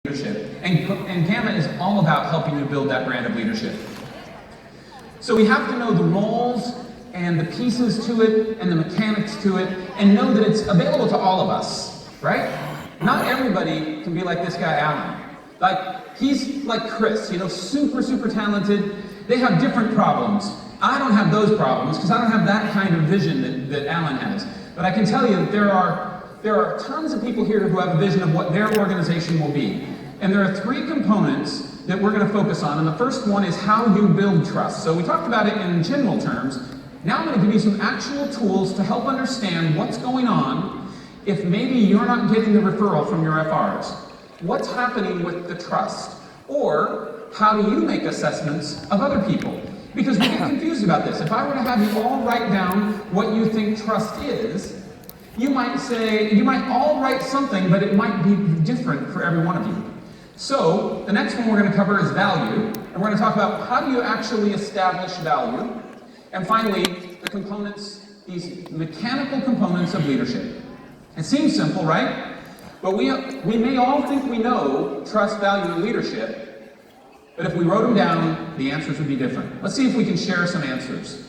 leadership. And Gama is all about helping you build that brand of leadership. So we have to know the roles and the pieces to it and the mechanics to it and know that it's available to all of us, right? Not everybody can be like this guy, Alan. Like, he's like Chris, super talented. They have different problems. I don't have those problems because I don't have that kind of vision that Alan has. But I can tell you that there are tons of people here who have a vision of what their organization will be. And there are three components that we're going to focus on. And the first one is how you build trust. So we talked about it in general terms. Now I'm going to give you some actual tools to help understand what's going on if maybe you're not getting the referral from your FRs. What's happening with the trust? Or how do you make assessments of other people? Because we get confused about this. If I were to have you all write down what you think trust is, you might all write something, but it might be different for every one of you. So the next one we're going to cover is value, and we're going to talk about how do you actually establish value, and finally the components, these mechanical components of leadership. It seems simple, right? But we may all think we know trust, value, and leadership, but if we wrote them down, the answers would be different. Let's see if we can share some answers.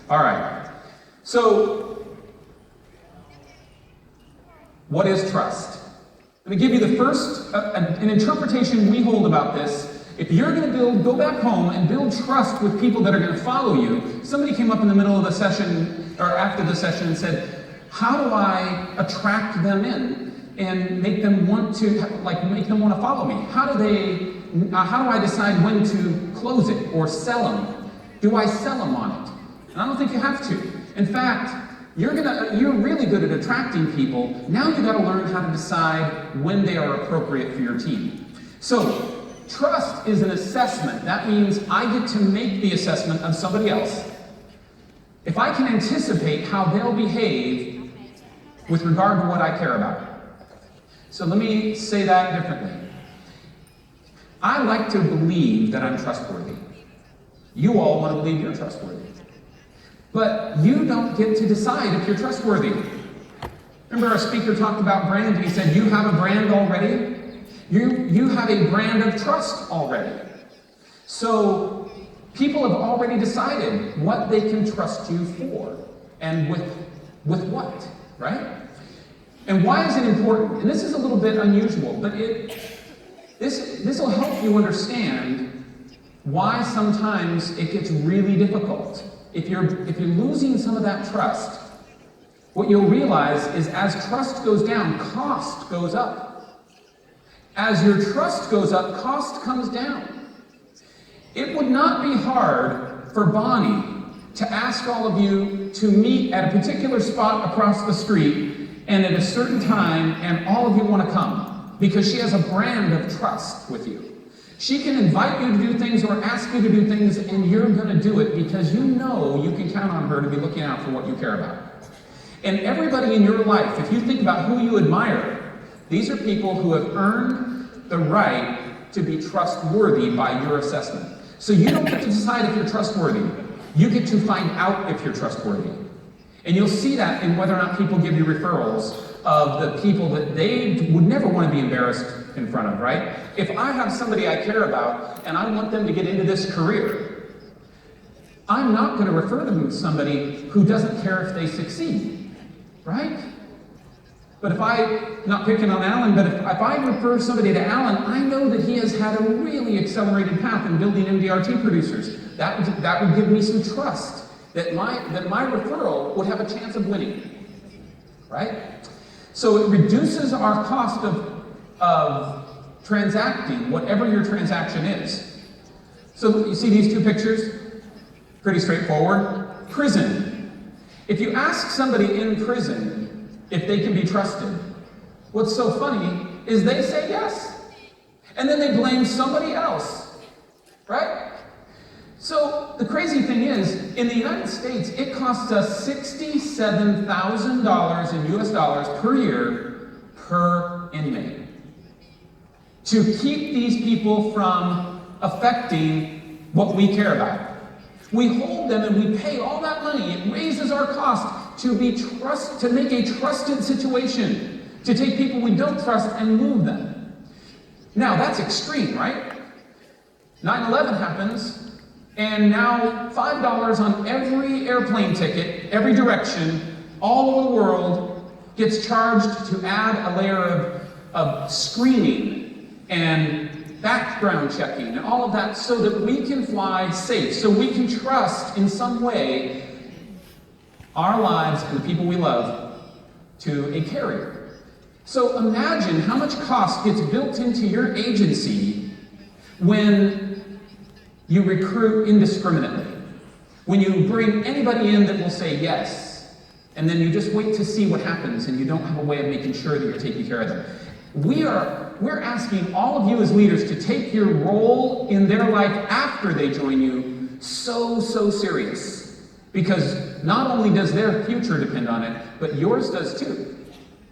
All right. So, what is trust? Let me give you the first, an interpretation we hold about this. If you're going to go back home and build trust with people that are going to follow you. Somebody came up in the middle of the session, or after the session, and said, how do I attract them in and make them want to follow me? How do I decide when to close it or sell them? Do I sell them on it? And I don't think you have to. In fact, you're really good at attracting people. Now you got to learn how to decide when they are appropriate for your team. So, trust is an assessment. That means I get to make the assessment of somebody else. If I can anticipate how they'll behave with regard to what I care about. So let me say that differently. I like to believe that I'm trustworthy. You all want to believe you're trustworthy. But you don't get to decide if you're trustworthy. Remember our speaker talked about brand, and he said, you have a brand already? You have a brand of trust already. So people have already decided what they can trust you for, and with what, right? And why is it important? And this is a little bit unusual, but this will help you understand why sometimes it gets really difficult. If you're losing some of that trust, what you'll realize is as trust goes down, cost goes up. As your trust goes up, cost comes down. It would not be hard for Bonnie to ask all of you to meet at a particular spot across the street and at a certain time, and all of you want to come because she has a brand of trust with you. She can invite you to do things or ask you to do things, and you're going to do it because you know you can count on her to be looking out for what you care about. And everybody in your life, if you think about who you admire, these are people who have earned the right to be trustworthy by your assessment. So you don't get to decide if you're trustworthy. You get to find out if you're trustworthy. And you'll see that in whether or not people give you referrals of the people that they would never want to be embarrassed in front of, right? If I have somebody I care about and I want them to get into this career, I'm not going to refer them to somebody who doesn't care if they succeed, right? But if not picking on Alan, but if I refer somebody to Alan, I know that he has had a really accelerated path in building MDRT producers. That would give me some trust that my referral would have a chance of winning, right? So it reduces our cost of transacting, whatever your transaction is. So you see these two pictures? Pretty straightforward. Prison. If you ask somebody in prison if they can be trusted, what's so funny is they say yes. And then they blame somebody else, right? So the crazy thing is, in the United States, it costs us $67,000 in US dollars per year per inmate to keep these people from affecting what we care about. We hold them and we pay all that money. It raises our cost to make a trusted situation, to take people we don't trust and move them. Now, that's extreme, right? 9/11 happens, and now $5 on every airplane ticket, every direction, all over the world, gets charged to add a layer of screening and background checking and all of that so that we can fly safe, so we can trust in some way our lives and the people we love to a carrier. So imagine how much cost gets built into your agency when you recruit indiscriminately, when you bring anybody in that will say yes, and then you just wait to see what happens and you don't have a way of making sure that you're taking care of them. We're asking all of you as leaders to take your role in their life after they join you so serious. Because not only does their future depend on it, but yours does too.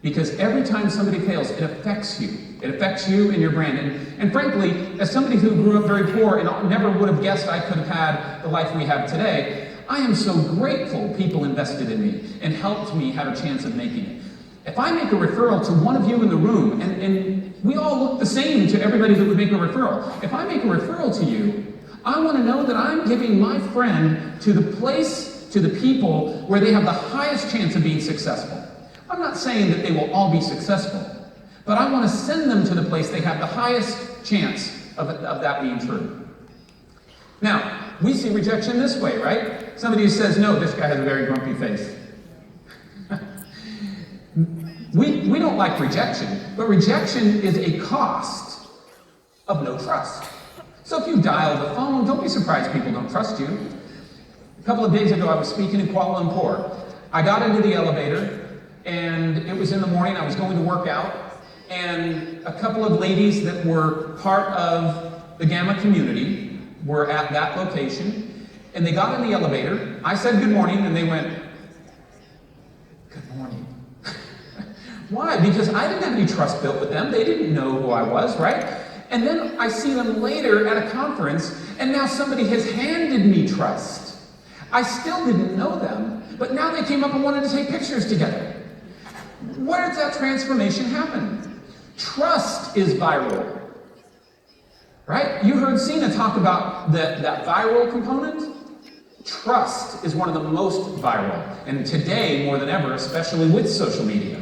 Because every time somebody fails, it affects you. It affects you and your brand. And frankly, as somebody who grew up very poor and never would have guessed I could have had the life we have today, I am so grateful people invested in me and helped me have a chance of making it. If I make a referral to one of you in the room, and we all look the same to everybody that would make a referral. If I make a referral to you, I want to know that I'm giving my friend to the place, to the people where they have the highest chance of being successful. I'm not saying that they will all be successful, but I want to send them to the place they have the highest chance of that being true. Now, we see rejection this way, right? Somebody who says, no, this guy has a very grumpy face. We don't like rejection, but rejection is a cost of no trust. So if you dial the phone, don't be surprised people don't trust you. A couple of days ago, I was speaking in Kuala Lumpur. I got into the elevator, and it was in the morning. I was going to work out, and a couple of ladies that were part of the Gama community were at that location, and they got in the elevator. I said good morning, and they went, good morning. Why? Because I didn't have any trust built with them. They didn't know who I was, right? And then I see them later at a conference, and now somebody has handed me trust. I still didn't know them, but now they came up and wanted to take pictures together. Where did that transformation happen? Trust is viral, right? You heard Sina talk about that viral component. Trust is one of the most viral, and today more than ever, especially with social media.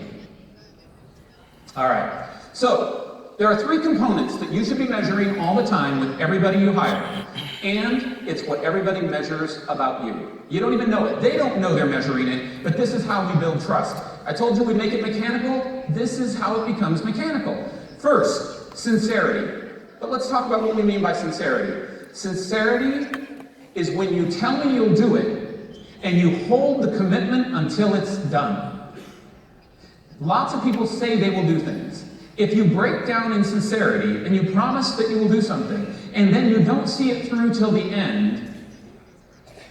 All right, so there are 3 components that you should be measuring all the time with everybody you hire, and it's what everybody measures about you. You don't even know it. They don't know they're measuring it, but this is how we build trust. I told you we'd make it mechanical. This is how it becomes mechanical. First, sincerity. But let's talk about what we mean by sincerity. Sincerity is when you tell me you'll do it, and you hold the commitment until it's done. Lots of people say they will do things. If you break down in sincerity and you promise that you will do something, and then you don't see it through till the end,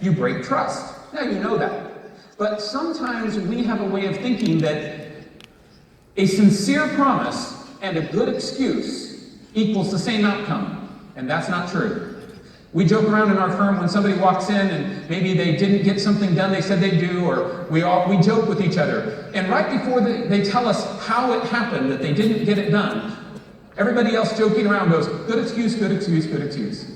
you break trust. Now you know that. But sometimes we have a way of thinking that a sincere promise and a good excuse equals the same outcome, and that's not true. We joke around in our firm when somebody walks in and maybe they didn't get something done they said they'd do, or we joke with each other. And right before they tell us how it happened that they didn't get it done, everybody else joking around goes, good excuse, good excuse, good excuse.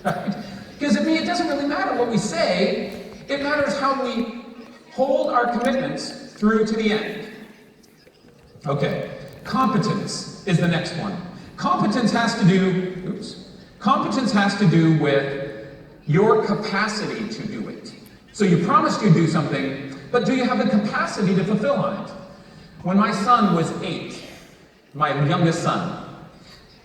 Right? Because it doesn't really matter what we say, it matters how we hold our commitments through to the end. Okay, competence is the next one. Competence has to do with your capacity to do it. So you promised you'd do something, but do you have the capacity to fulfill on it? When my son was 8, my youngest son,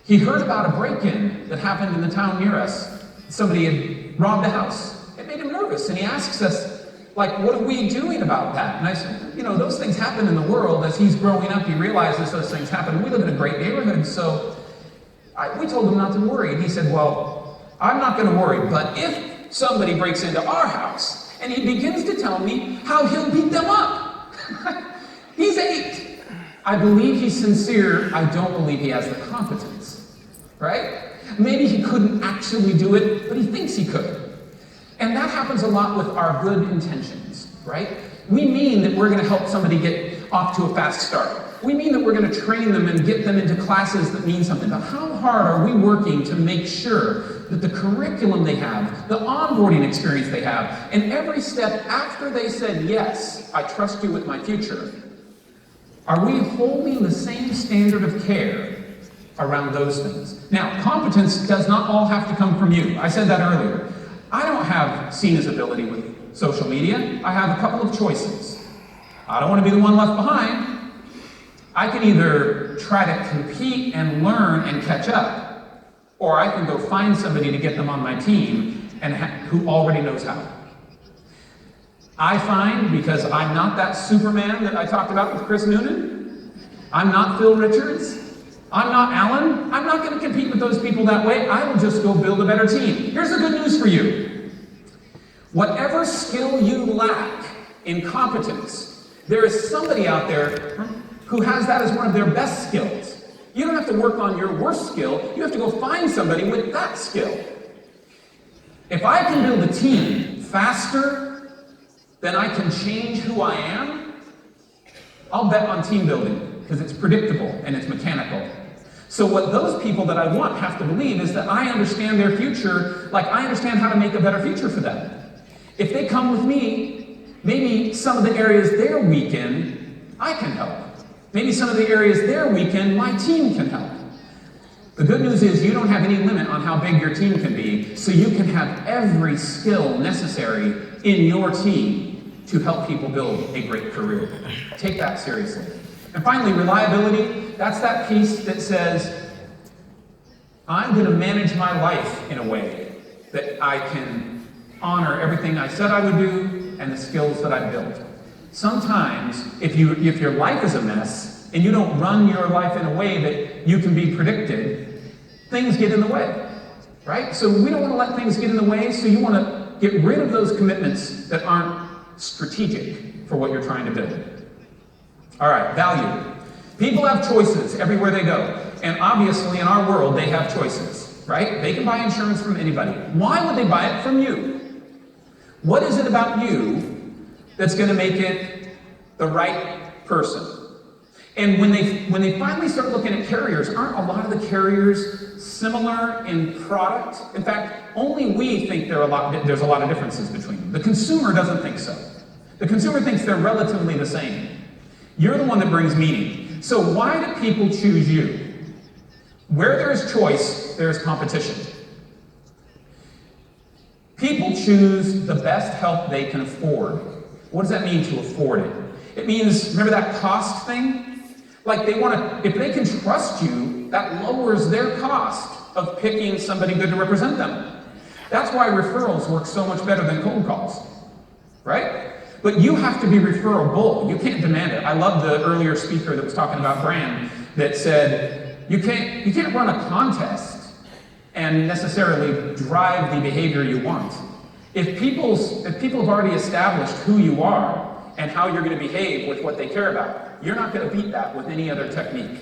he heard about a break-in that happened in the town near us. Somebody had robbed a house. It made him nervous, and he asks us, like, what are we doing about that? And I said, those things happen in the world. As he's growing up, he realizes those things happen. We live in a great neighborhood, so we told him not to worry. And he said, well, I'm not going to worry, but if somebody breaks into our house, and he begins to tell me how he'll beat them up. He's 8. I believe he's sincere. I don't believe he has the competence, right? Maybe he couldn't actually do it, but he thinks he could. And that happens a lot with our good intentions, right? We mean that we're going to help somebody get off to a fast start. We mean that we're going to train them and get them into classes that mean something. But how hard are we working to make sure that the curriculum they have, the onboarding experience they have, and every step after they said, yes, I trust you with my future, are we holding the same standard of care around those things? Now, competence does not all have to come from you. I said that earlier. I don't have Cena's ability with social media. I have a couple of choices. I don't want to be the one left behind. I can either try to compete and learn and catch up, or I can go find somebody to get them on my team and who already knows how. I find, because I'm not that Superman that I talked about with Chris Noonan, I'm not Phil Richards, I'm not Alan, I'm not going to compete with those people that way. I will just go build a better team. Here's the good news for you. Whatever skill you lack in competence, there is somebody out there who has that as one of their best skills. You don't have to work on your worst skill, you have to go find somebody with that skill. If I can build a team faster than I can change who I am, I'll bet on team building, because it's predictable and it's mechanical. So what those people that I want have to believe is that I understand their future, like I understand how to make a better future for them. If they come with me, maybe some of the areas they're weak in, I can help. Maybe some of the areas they're weak in, my team can help. The good news is you don't have any limit on how big your team can be, so you can have every skill necessary in your team to help people build a great career. Take that seriously. And finally, reliability. That's that piece that says, I'm going to manage my life in a way that I can honor everything I said I would do and the skills that I built. Sometimes, if your life is a mess and you don't run your life in a way that you can be predicted, things get in the way, right? So we don't want to let things get in the way, so you want to get rid of those commitments that aren't strategic for what you're trying to build. All right, value. People have choices everywhere they go, and obviously in our world they have choices, right? They can buy insurance from anybody. Why would they buy it from you? What is it about you that's going to make it the right person? And when they finally start looking at carriers, aren't a lot of the carriers similar in product? In fact, only we think there's a lot of differences between them. The consumer doesn't think so. The consumer thinks they're relatively the same. You're the one that brings meaning. So why do people choose you? Where there's choice, there's competition. People choose the best help they can afford. What does that mean, to afford it? It means, remember that cost thing? Like if they can trust you, that lowers their cost of picking somebody good to represent them. That's why referrals work so much better than cold calls, right? But you have to be referable. You can't demand it. I love the earlier speaker that was talking about brand that said, you can't run a contest and necessarily drive the behavior you want. If people have already established who you are and how you're going to behave with what they care about, you're not going to beat that with any other technique.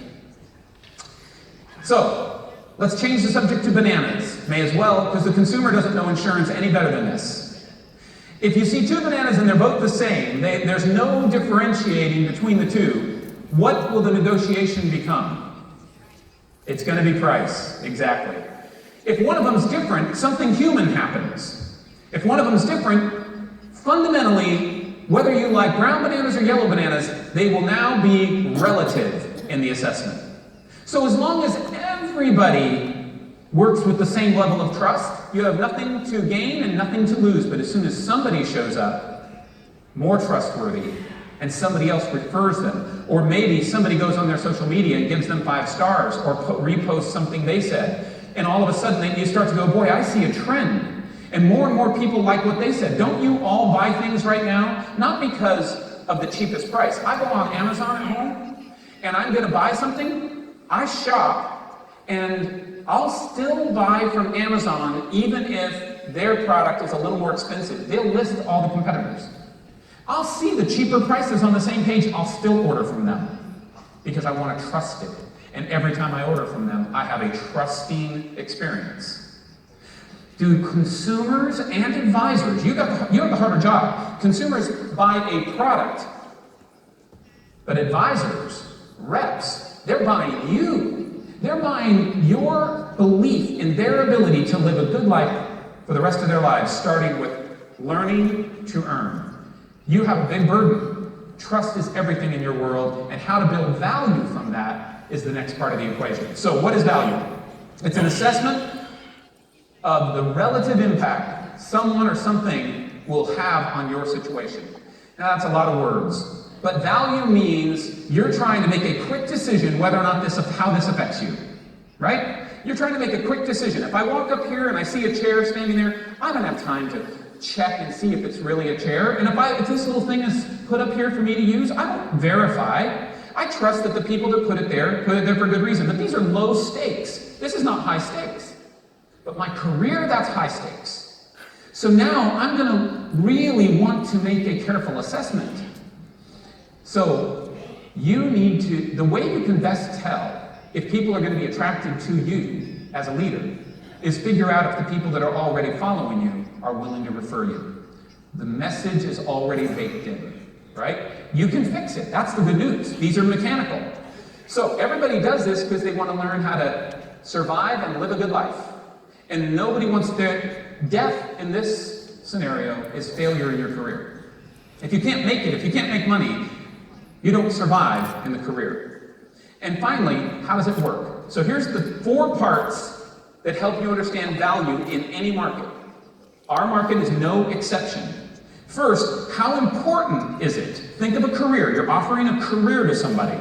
So, let's change the subject to bananas. May as well, because the consumer doesn't know insurance any better than this. If you see two bananas and they're both the same, there's no differentiating between the two, what will the negotiation become? It's going to be price, exactly. If one of them is different, something human happens. If one of them is different, fundamentally, whether you like brown bananas or yellow bananas, they will now be relative in the assessment. So as long as everybody works with the same level of trust, you have nothing to gain and nothing to lose. But as soon as somebody shows up, more trustworthy, and somebody else refers them, or maybe somebody goes on their social media and gives them 5 stars, or reposts something they said, and all of a sudden you start to go, boy, I see a trend. And more people like what they said. Don't you all buy things right now? Not because of the cheapest price. I go on Amazon at home, and I'm going to buy something, I shop, and I'll still buy from Amazon even if their product is a little more expensive. They'll list all the competitors. I'll see the cheaper prices on the same page, I'll still order from them because I want to trust it. And every time I order from them, I have a trusting experience. Do consumers and advisors, you have the harder job. Consumers buy a product, but advisors reps. They're buying you. They're buying your belief in their ability to live a good life for the rest of their lives, starting with learning to earn. You have a big burden. Trust is everything in your world, and how to build value from that is the next part of the equation. So what is value? It's an assessment of the relative impact someone or something will have on your situation. Now that's a lot of words, but value means you're trying to make a quick decision whether or not how this affects you, right? You're trying to make a quick decision. If I walk up here and I see a chair standing there, I don't have time to check and see if it's really a chair. And if this little thing is put up here for me to use, I don't verify. I trust that the people that put it there for good reason. But these are low stakes. This is not high stakes. But my career, that's high stakes. So now I'm going to really want to make a careful assessment. So the way you can best tell if people are going to be attracted to you as a leader is figure out if the people that are already following you are willing to refer you. The message is already baked in, right? You can fix it. That's the good news. These are mechanical. So everybody does this because they want to learn how to survive and live a good life. And nobody wants death in this scenario is failure in your career. If you can't make it, if you can't make money, you don't survive in the career. And finally, how does it work? So here's the 4 parts that help you understand value in any market. Our market is no exception. First, how important is it? Think of a career. You're offering a career to somebody.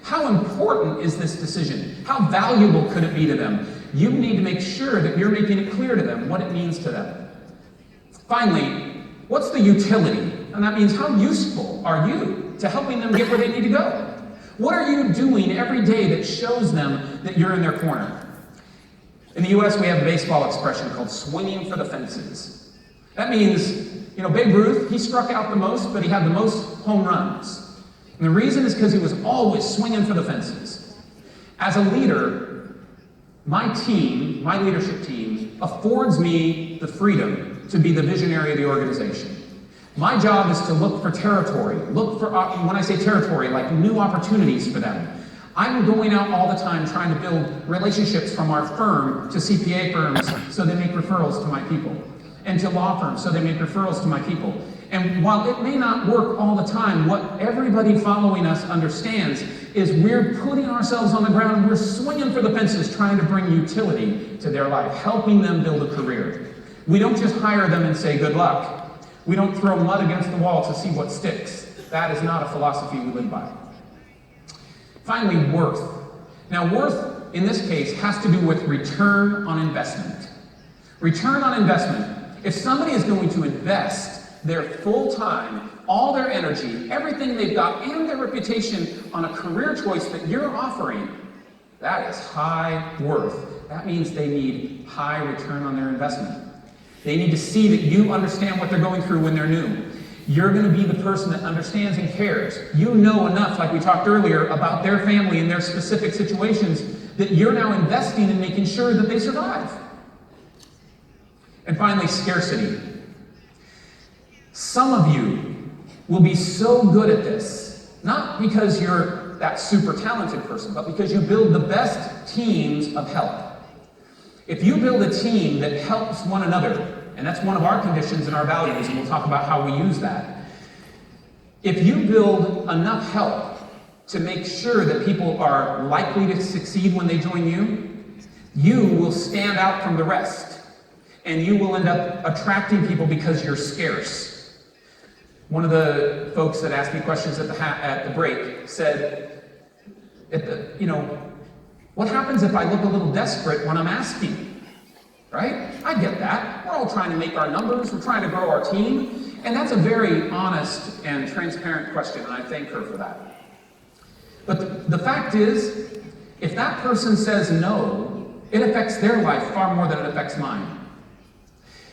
How important is this decision? How valuable could it be to them? You need to make sure that you're making it clear to them what it means to them. Finally, what's the utility? And that means how useful are you to helping them get where they need to go? What are you doing every day that shows them that you're in their corner? In the US, we have a baseball expression called swinging for the fences. That means, Babe Ruth, he struck out the most, but he had the most home runs. And the reason is because he was always swinging for the fences. As a leader, my leadership team, affords me the freedom to be the visionary of the organization. My job is to look for territory. When I say territory, like new opportunities for them. I'm going out all the time trying to build relationships from our firm to CPA firms so they make referrals to my people, and to law firms so they make referrals to my people. And while it may not work all the time, what everybody following us understands is we're putting ourselves on the ground and we're swinging for the fences trying to bring utility to their life, helping them build a career. We don't just hire them and say good luck. We don't throw mud against the wall to see what sticks. That is not a philosophy we live by. Finally, worth. Now, worth, in this case, has to do with return on investment. Return on investment. If somebody is going to invest their full time, all their energy, everything they've got, and their reputation on a career choice that you're offering, that is high worth. That means they need high return on their investment. They need to see that you understand what they're going through when they're new. You're going to be the person that understands and cares. You know enough, like we talked earlier, about their family and their specific situations that you're now investing in making sure that they survive. And finally, scarcity. Some of you will be so good at this, not because you're that super talented person, but because you build the best teams of help. If you build a team that helps one another, and that's one of our conditions and our values, and we'll talk about how we use that. If you build enough help to make sure that people are likely to succeed when they join you, you will stand out from the rest, and you will end up attracting people because you're scarce. One of the folks that asked me questions at the break said, what happens if I look a little desperate when I'm asking? Right? I get that. We're all trying to make our numbers. We're trying to grow our team. And that's a very honest and transparent question, and I thank her for that. But the fact is, if that person says no, it affects their life far more than it affects mine.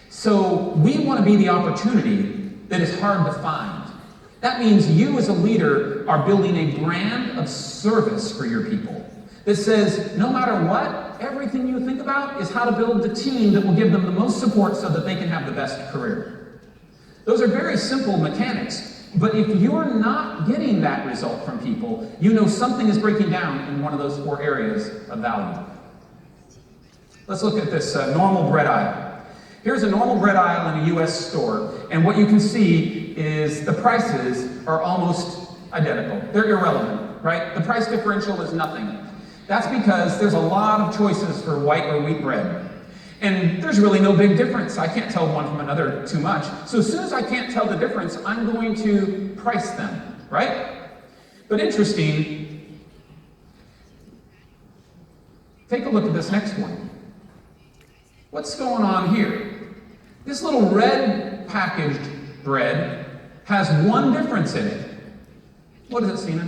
So we want to be the opportunity that is hard to find. That means you as a leader are building a brand of service for your people that says, no matter what, everything you think about is how to build the team that will give them the most support so that they can have the best career. Those are very simple mechanics, But if you're not getting that result from people, you know something is breaking down in one of those 4 areas of value. Let's look at this normal bread aisle. Here's a normal bread aisle in a US store, and what you can see is the prices are almost identical. They're irrelevant, right? The price differential is nothing. That's because there's a lot of choices for white or wheat bread. And there's really no big difference. I can't tell one from another too much. So as soon as I can't tell the difference, I'm going to price them, right? But interesting, take a look at this next one. What's going on here? This little red packaged bread has one difference in it. What is it, Sina?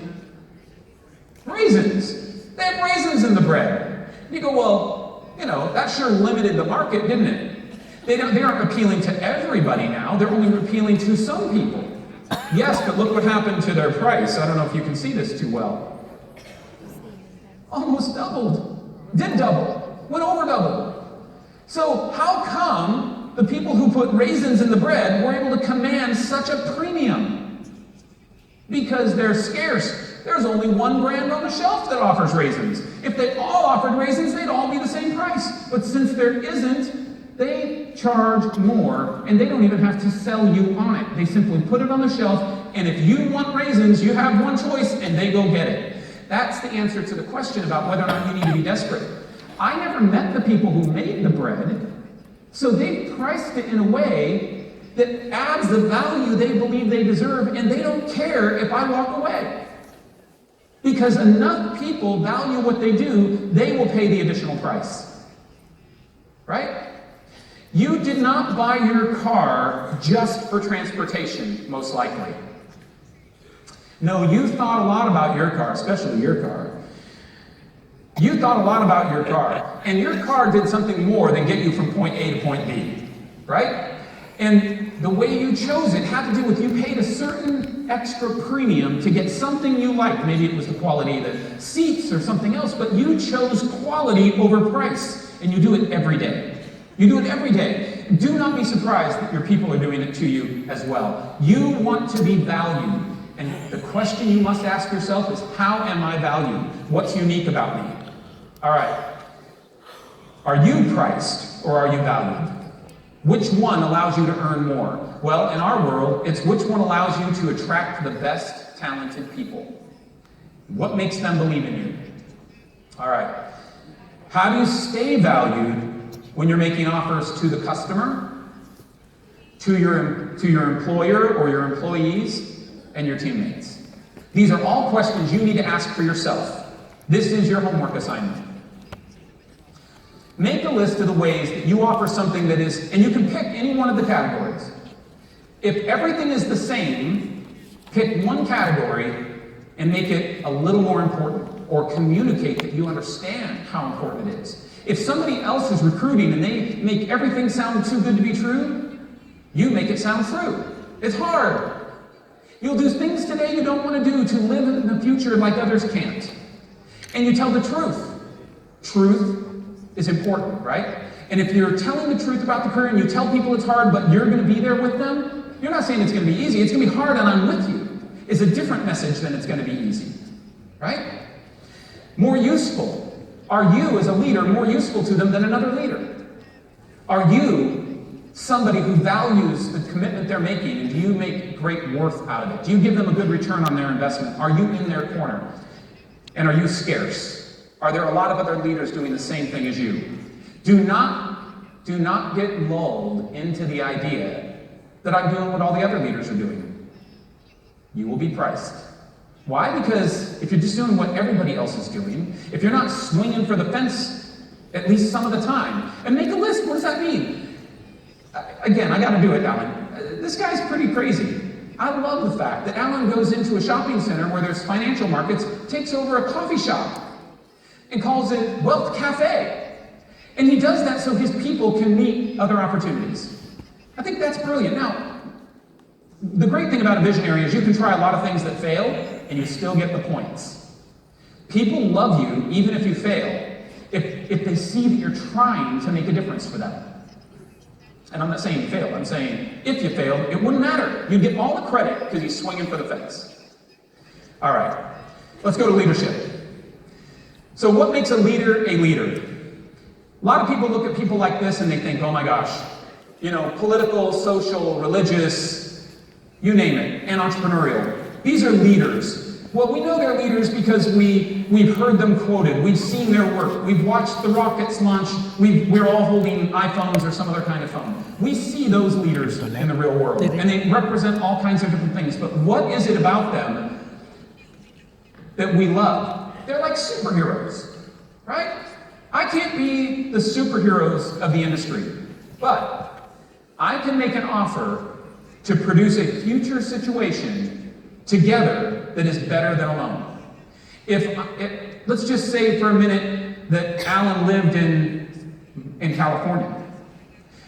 Raisins. They have raisins in the bread. You go, well, you know, that sure limited the market, didn't it? They aren't appealing to everybody now. They're only appealing to some people. Yes, but look what happened to their price. I don't know if you can see this too well. Almost doubled. Did double. Went over double. So how come the people who put raisins in the bread were able to command such a premium? Because they're scarce. There's only one brand on the shelf that offers raisins. If they all offered raisins, they'd all be the same price. But since there isn't, they charge more, and they don't even have to sell you on it. They simply put it on the shelf, and if you want raisins, you have one choice, and they go get it. That's the answer to the question about whether or not you need to be desperate. I never met the people who made the bread, so they priced it in a way that adds the value they believe they deserve, and they don't care if I walk away. Because enough people value what they do, they will pay the additional price. Right? You did not buy your car just for transportation, most likely. No, you thought a lot about your car, especially your car. You thought a lot about your car, and your car did something more than get you from point A to point B. Right? And the way you chose it had to do with you paid a certain extra premium to get something you liked. Maybe it was the quality of the seats or something else, but you chose quality over price, and you do it every day. You do it every day. Do not be surprised that your people are doing it to you as well. You want to be valued, and the question you must ask yourself is, how am I valued? What's unique about me? All right. Are you priced or are you valued? Which one allows you to earn more? Well, in our world, it's which one allows you to attract the best talented people. What makes them believe in you? All right. How do you stay valued when you're making offers to the customer, to your employer or your employees, and your teammates? These are all questions you need to ask for yourself. This is your homework assignment. Make a list of the ways that you offer something that is, and you can pick any one of the categories. If everything is the same, pick one category and make it a little more important, or communicate that you understand how important it is. If somebody else is recruiting and they make everything sound too good to be true, you make it sound true. It's hard. You'll do things today you don't want to do to live in the future like others can't. And you tell the truth. Truth is important, right? And if you're telling the truth about the career and you tell people it's hard, but you're going to be there with them, you're not saying it's going to be easy. It's going to be hard and I'm with you. It's a different message than it's going to be easy, right? More useful. Are you, as a leader, more useful to them than another leader? Are you somebody who values the commitment they're making, and do you make great worth out of it? Do you give them a good return on their investment? Are you in their corner? And are you scarce? Are there a lot of other leaders doing the same thing as you? Do not get lulled into the idea that I'm doing what all the other leaders are doing. You will be priced. Why? Because if you're just doing what everybody else is doing, if you're not swinging for the fence at least some of the time, and make a list, what does that mean? Again, I gotta do it, Alan. This guy's pretty crazy. I love the fact that Alan goes into a shopping center where there's financial markets, takes over a coffee shop, and calls it Wealth Cafe. And he does that so his people can meet other opportunities. I think that's brilliant. Now, the great thing about a visionary is you can try a lot of things that fail, and you still get the points. People love you even if you fail, if they see that you're trying to make a difference for them. And I'm not saying you failed. I'm saying if you failed, it wouldn't matter. You'd get all the credit because he's swinging for the fence. All right, let's go to leadership. So what makes a leader a leader? A lot of people look at people like this and they think, oh my gosh, you know, political, social, religious, you name it, and entrepreneurial. These are leaders. Well, we know they're leaders because we've heard them quoted, we've seen their work, we've watched the rockets launch, we're all holding iPhones or some other kind of phone. We see those leaders in the real world, and they represent all kinds of different things. But what is it about them that we love? They're like superheroes, right? I can't be the superheroes of the industry, but I can make an offer to produce a future situation together that is better than alone. Let's just say for a minute that Alan lived in California.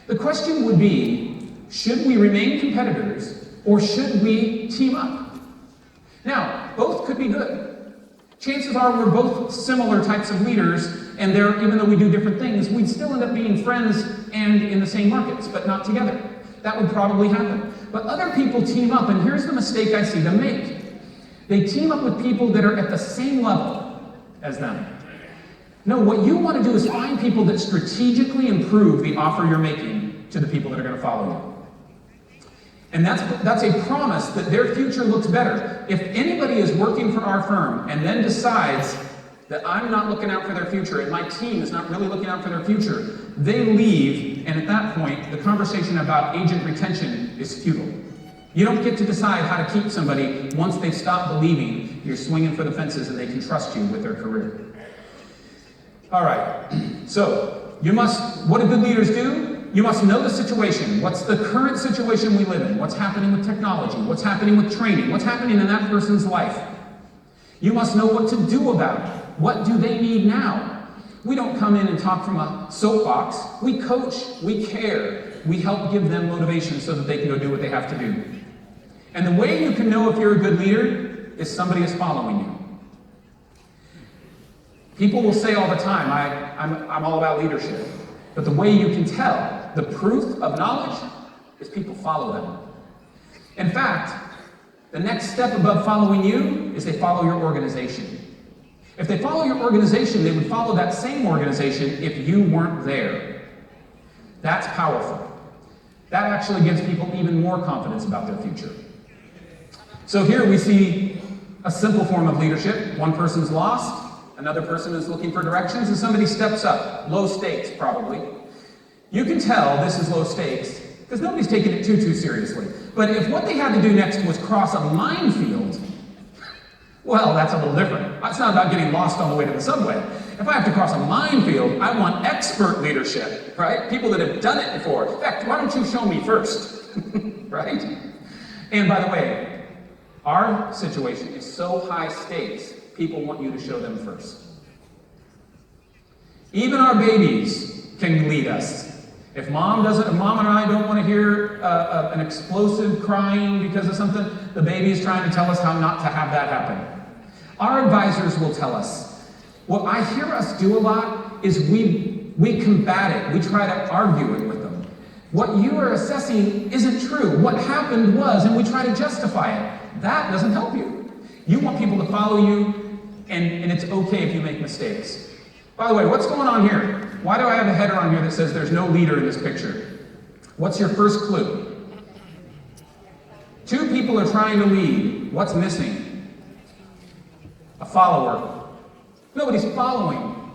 The question would be, should we remain competitors or should we team up? Now, both could be good. Chances are we're both similar types of leaders, and even though we do different things, we'd still end up being friends and in the same markets, but not together. That would probably happen. But other people team up, and here's the mistake I see them make. They team up with people that are at the same level as them. No, what you want to do is find people that strategically improve the offer you're making to the people that are going to follow you. And that's a promise that their future looks better. If anybody is working for our firm and then decides that I'm not looking out for their future and my team is not really looking out for their future, they leave, and at that point, the conversation about agent retention is futile. You don't get to decide how to keep somebody once they stop believing you're swinging for the fences and they can trust you with their career. All right, so what do good leaders do? You must know the situation. What's the current situation we live in? What's happening with technology? What's happening with training? What's happening in that person's life? You must know what to do about it. What do they need now? We don't come in and talk from a soapbox. We coach, we care, we help give them motivation so that they can go do what they have to do. And the way you can know if you're a good leader is somebody is following you. People will say all the time, I'm all about leadership. But the way you can tell, the proof of knowledge, is people follow them. In fact, the next step above following you is they follow your organization. If they follow your organization, they would follow that same organization if you weren't there. That's powerful. That actually gives people even more confidence about their future. So here we see a simple form of leadership. One person's lost, another person is looking for directions, and somebody steps up. Low stakes, probably. You can tell this is low stakes because nobody's taking it too seriously. But if what they had to do next was cross a minefield, well, that's a little different. It's not about getting lost on the way to the subway. If I have to cross a minefield, I want expert leadership, right? People that have done it before. In fact, why don't you show me first, right? And by the way, our situation is so high stakes, people want you to show them first. Even our babies can lead us. If mom and I don't want to hear an explosive crying because of something, the baby is trying to tell us how not to have that happen. Our advisors will tell us. What I hear us do a lot is we combat it. We try to argue it with them. What you are assessing isn't true. What happened was, and we try to justify it. That doesn't help you. You want people to follow you, and it's okay if you make mistakes. By the way, what's going on here? Why do I have a header on here that says there's no leader in this picture? What's your first clue? Two people are trying to lead. What's missing? A follower. Nobody's following.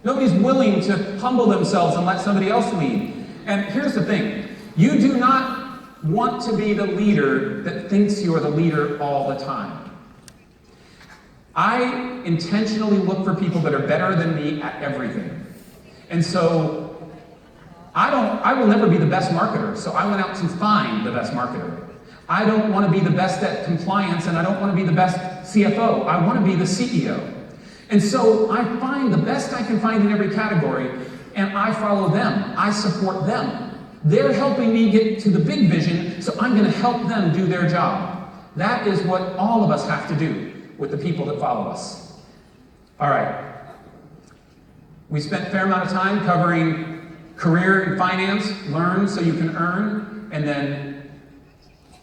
Nobody's willing to humble themselves and let somebody else lead. And here's the thing. You do not want to be the leader that thinks you're the leader all the time. I intentionally look for people that are better than me at everything. And so I will never be the best marketer, so I went out to find the best marketer. I don't want to be the best at compliance, and I don't want to be the best CFO. I want to be the CEO. And so I find the best I can find in every category, and I follow them. I support them. They're helping me get to the big vision, so I'm going to help them do their job. That is what all of us have to do with the people that follow us. All right. We spent a fair amount of time covering Career in finance, learn so you can earn, and then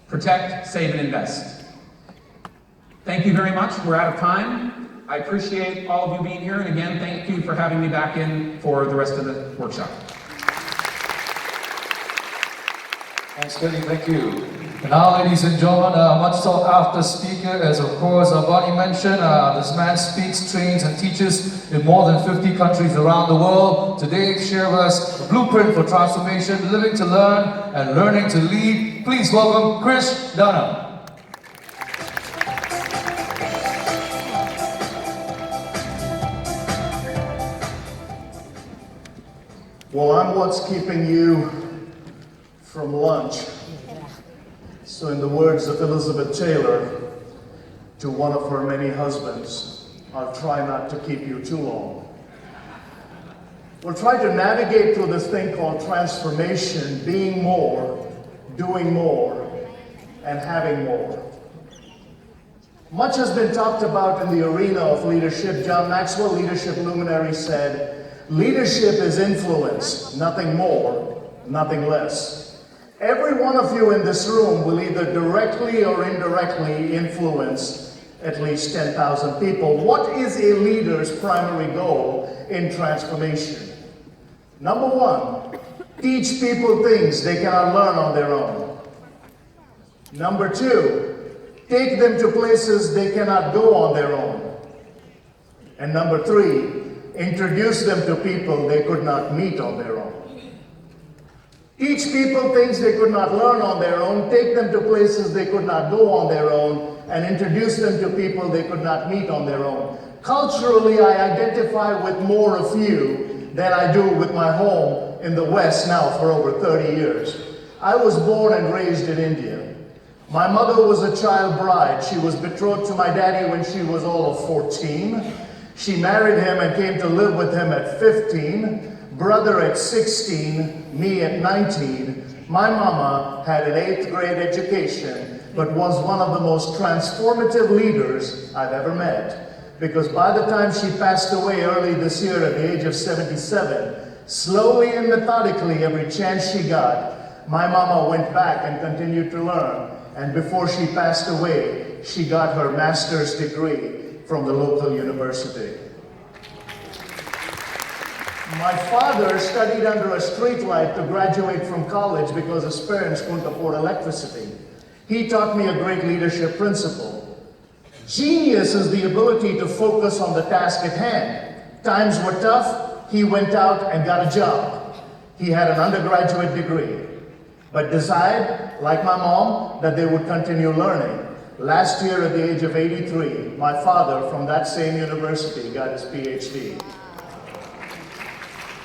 protect, save, and invest. Thank you very much. We're out of time. I appreciate all of you being here, and again, thank you for having me back in for the rest of the workshop. Thanks, KD, thank you. And now, ladies and gentlemen, much sought after speaker, as of course Bonnie mentioned, this man speaks, trains, and teaches in more than 50 countries around the world. Today, share with us a blueprint for transformation, living to learn and learning to lead. Please welcome Chris Dunham. Well, I'm what's keeping you from lunch. So in the words of Elizabeth Taylor, to one of her many husbands, I'll try not to keep you too long. We'll try to navigate through this thing called transformation, being more, doing more, and having more. Much has been talked about in the arena of leadership. John Maxwell, leadership luminary, said, leadership is influence, nothing more, nothing less. Every one of you in this room will either directly or indirectly influence at least 10,000 people. What is a leader's primary goal in transformation? Number one, teach people things they cannot learn on their own. Number two, take them to places they cannot go on their own. And number three, introduce them to people they could not meet on their own. Teach people things they could not learn on their own, take them to places they could not go on their own, and introduce them to people they could not meet on their own. Culturally, I identify with more of you than I do with my home in the West now for over 30 years. I was born and raised in India. My mother was a child bride. She was betrothed to my daddy when she was all of 14. She married him and came to live with him at 15. Brother at 16, me at 19. My mama had an 8th grade education, but was one of the most transformative leaders I've ever met. Because by the time she passed away early this year at the age of 77, slowly and methodically, every chance she got, my mama went back and continued to learn. And before she passed away, she got her master's degree from the local university. My father studied under a streetlight to graduate from college because his parents couldn't afford electricity. He taught me a great leadership principle. Genius is the ability to focus on the task at hand. Times were tough, he went out and got a job. He had an undergraduate degree, but decided, like my mom, that they would continue learning. Last year at the age of 83, my father from that same university got his PhD.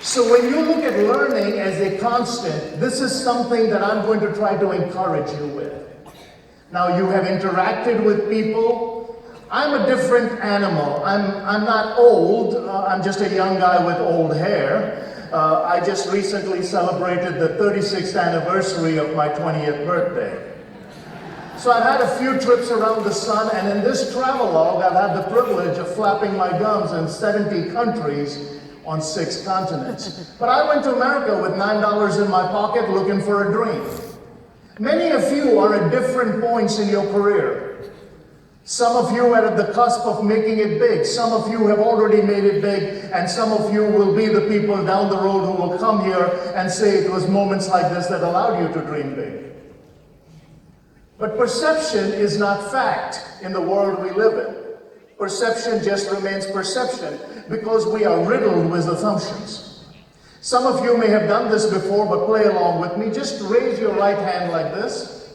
So when you look at learning as a constant, this is something that I'm going to try to encourage you with. Now, you have interacted with people. I'm a different animal. I'm not old. I'm just a young guy with old hair. I just recently celebrated the 36th anniversary of my 20th birthday. So I've had a few trips around the sun, and in this travelogue, I've had the privilege of flapping my gums in 70 countries on 6 continents. But I went to America with $9 in my pocket looking for a dream. Many of you are at different points in your career. Some of you are at the cusp of making it big. Some of you have already made it big, and some of you will be the people down the road who will come here and say it was moments like this that allowed you to dream big. But perception is not fact in the world we live in. Perception just remains perception because we are riddled with assumptions. Some of you may have done this before, but play along with me. Just raise your right hand like this.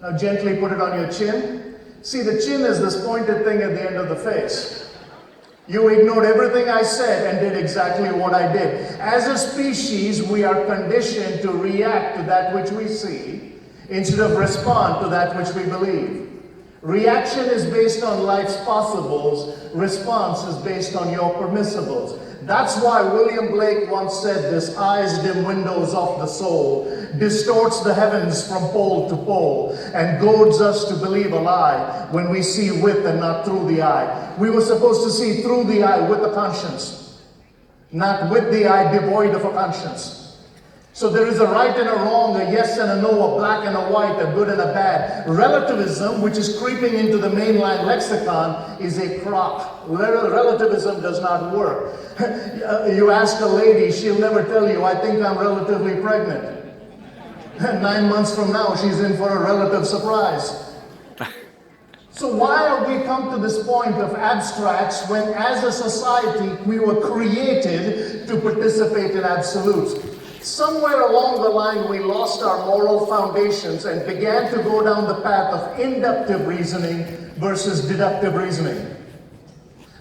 Now gently put it on your chin. See, the chin is this pointed thing at the end of the face. You ignored everything I said and did exactly what I did. As a species, we are conditioned to react to that which we see instead of respond to that which we believe. Reaction is based on life's possibles. Response is based on your permissibles. That's why William Blake once said this: eyes dim windows of the soul, distorts the heavens from pole to pole, and goads us to believe a lie when we see with and not through the eye. We were supposed to see through the eye with the conscience. not with the eye, devoid of a conscience. So there is a right and a wrong, a yes and a no, a black and a white, a good and a bad. Relativism, which is creeping into the mainline lexicon, is a crock. Relativism does not work. You ask a lady, she'll never tell you, I think I'm relatively pregnant. 9 months from now, she's in for a relative surprise. So why have we come to this point of abstracts when as a society we were created to participate in absolutes? Somewhere along the line we lost our moral foundations and began to go down the path of inductive reasoning versus deductive reasoning.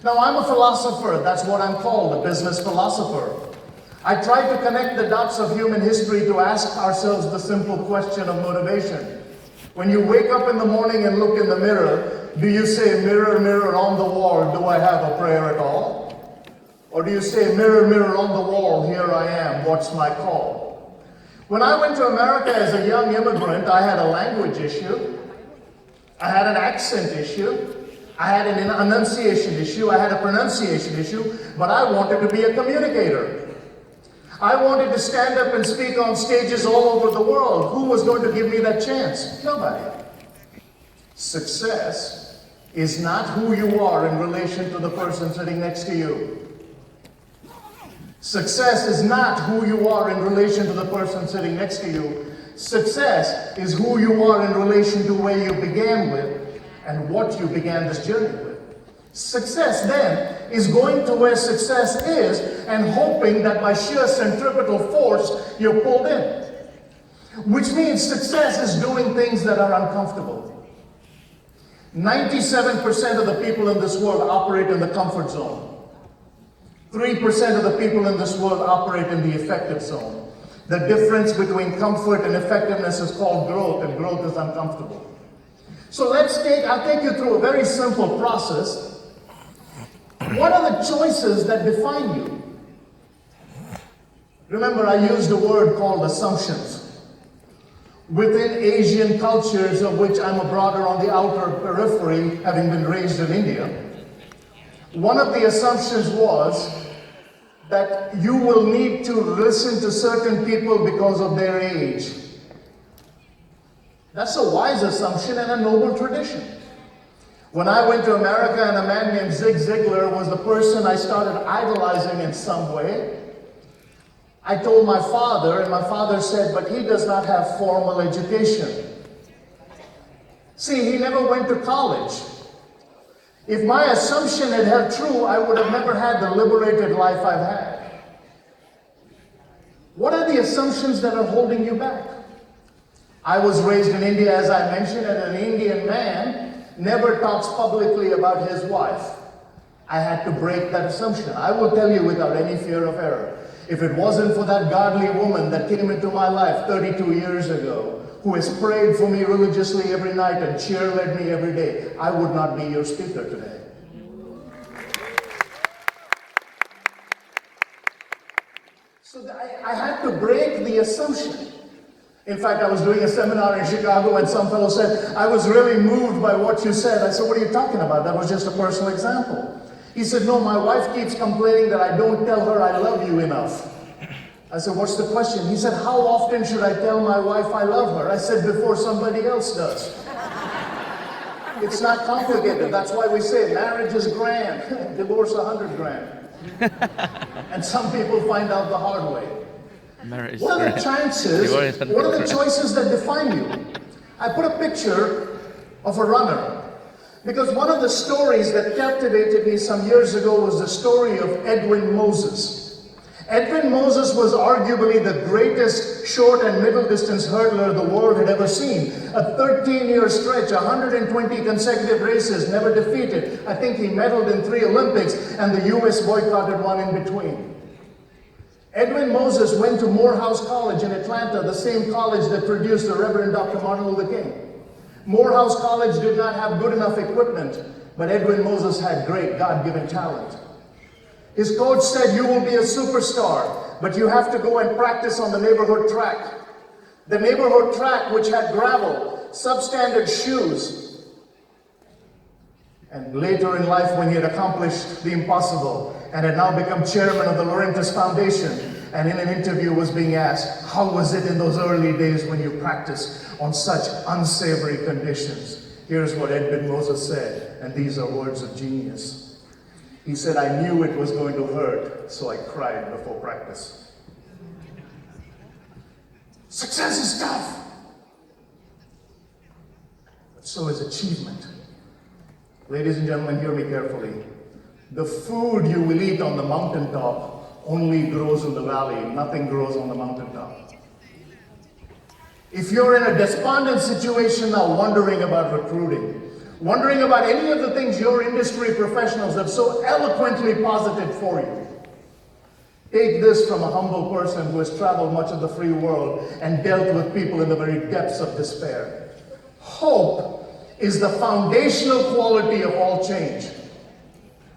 Now I'm a philosopher, that's what I'm called, a business philosopher. I try to connect the dots of human history to ask ourselves the simple question of motivation. When you wake up in the morning and look in the mirror, do you say, mirror, mirror on the wall, do I have a prayer at all? Or do you say, mirror, mirror on the wall, here I am, what's my call? When I went to America as a young immigrant, I had a language issue. I had an accent issue. I had an enunciation issue. I had a pronunciation issue. But I wanted to be a communicator. I wanted to stand up and speak on stages all over the world. Who was going to give me that chance? Nobody. Success is not who you are in relation to the person sitting next to you. Success is not who you are in relation to the person sitting next to you. Success is who you are in relation to where you began with and what you began this journey with. Success then is going to where success is and hoping that by sheer centripetal force you're pulled in. Which means success is doing things that are uncomfortable. 97% of the people in this world operate in the comfort zone. 3% of the people in this world operate in the effective zone. The difference between comfort and effectiveness is called growth, and growth is uncomfortable. So I'll take you through a very simple process. What are the choices that define you? Remember, I used a word called assumptions. Within Asian cultures, of which I'm a broader on the outer periphery, having been raised in India, one of the assumptions was that you will need to listen to certain people because of their age. That's a wise assumption and a noble tradition. When I went to America and a man named Zig Ziglar was the person I started idolizing in some way, I told my father, and my father said, but he does not have formal education. See, he never went to college. If my assumption had held true, I would have never had the liberated life I've had. What are the assumptions that are holding you back? I was raised in India, as I mentioned, and an Indian man never talks publicly about his wife. I had to break that assumption. I will tell you without any fear of error. If it wasn't for that godly woman that came into my life 32 years ago, who has prayed for me religiously every night and cheerled me every day, I would not be your speaker today. So I had to break the assumption. In fact, I was doing a seminar in Chicago and some fellow said, I was really moved by what you said. I said, what are you talking about? That was just a personal example. He said, no, my wife keeps complaining that I don't tell her I love you enough. I said, what's the question? He said, how often should I tell my wife I love her? I said, before somebody else does. It's not complicated. That's why we say marriage is grand, divorce 100 grand. And some people find out the hard way. What are the chances, what are the choices that define you? I put a picture of a runner. Because one of the stories that captivated me some years ago was the story of Edwin Moses. Edwin Moses was arguably the greatest short and middle distance hurdler the world had ever seen. A 13-year stretch, 120 consecutive races, never defeated. I think he medaled in 3 Olympics, and the US boycotted one in between. Edwin Moses went to Morehouse College in Atlanta, the same college that produced the Reverend Dr. Martin Luther King. Morehouse College did not have good enough equipment, but Edwin Moses had great God-given talent. His coach said, you will be a superstar, but you have to go and practice on the neighborhood track. The neighborhood track, which had gravel, substandard shoes. And later in life, when he had accomplished the impossible, and had now become chairman of the Laurentis Foundation, and in an interview was being asked, how was it in those early days when you practiced on such unsavory conditions? Here's what Edwin Moses said, and these are words of genius. He said, I knew it was going to hurt, so I cried before practice. Success is tough, but so is achievement. Ladies and gentlemen, hear me carefully. The food you will eat on the mountaintop only grows in the valley. Nothing grows on the mountaintop. If you're in a despondent situation now, wondering about recruiting, wondering about any of the things your industry professionals have so eloquently posited for you, take this from a humble person who has traveled much of the free world and dealt with people in the very depths of despair. Hope is the foundational quality of all change,